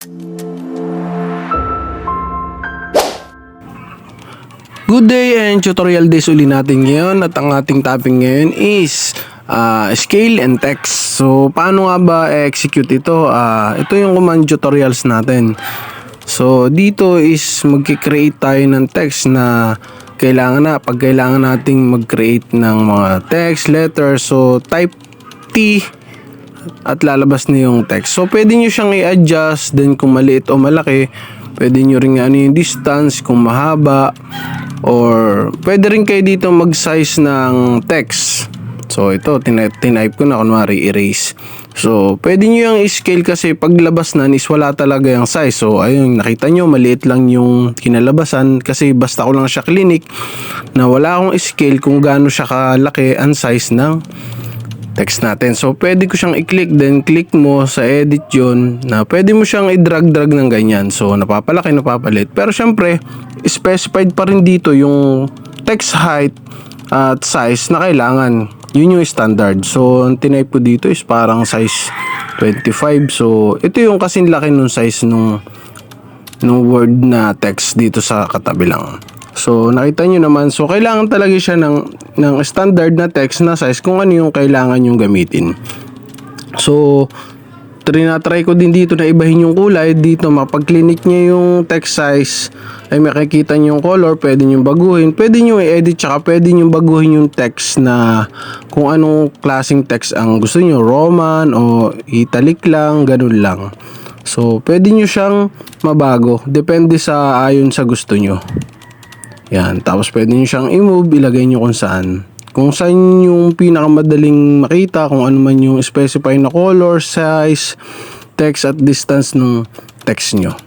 Good day and tutorial days uli natin ngayon, at ang ating topic ngayon is scale and text. So paano nga ba execute ito? Ito yung command tutorials natin. So dito is magki-create tayo ng text na pag kailangan nating mag-create ng mga text, letters, so type T at lalabas na yung text. So pwede nyo siyang i-adjust, then kung maliit o malaki, pwede nyo rin yung distance kung mahaba, or pwede rin kayo dito mag-size ng text. So ito, tinype ko na, kunwari erase. So pwede nyo yung i-scale kasi paglabas na is wala talaga yung size. So ayun, nakita nyo maliit lang yung kinalabasan kasi basta ko lang siya clinic na wala akong scale kung gaano siya kalaki ang size ng text natin. So pwede ko siyang i-click, then click mo sa edit yun, na pwede mo siyang i-drag ng ganyan. So napapalaki, napapalit. Pero syempre, specified pa rin dito yung text height at size na kailangan. Yun yung standard. So ang tinype ko dito is parang size 25. So ito yung kasing laki nung size nung word na text dito sa katabi lang. So nakita nyo naman, so kailangan talaga siya ng standard na text na size kung ano yung kailangan yung gamitin. So trinatry ko din dito na ibahin yung kulay. Dito mapag-clinic nyo yung text size ay makikita nyo yung color, pwede nyo baguhin, pwede nyo i-edit, tsaka pwede nyo baguhin yung text na kung anong klaseng text ang gusto nyo, Roman o italic lang, ganun lang. So pwede nyo siyang mabago, depende sa ayon sa gusto nyo. Yan, tapos pwede nyo siyang i-move, ilagay nyo kung saan. Kung saan yung pinakamadaling makita, kung ano man yung specify na color, size, text at distance ng text nyo.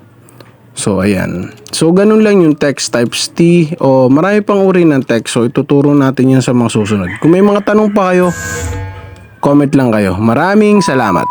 So ayan. So ganun lang yung text types T, o marami pang uri ng text. So ituturo natin yan sa mga susunod. Kung may mga tanong pa kayo, comment lang kayo. Maraming salamat.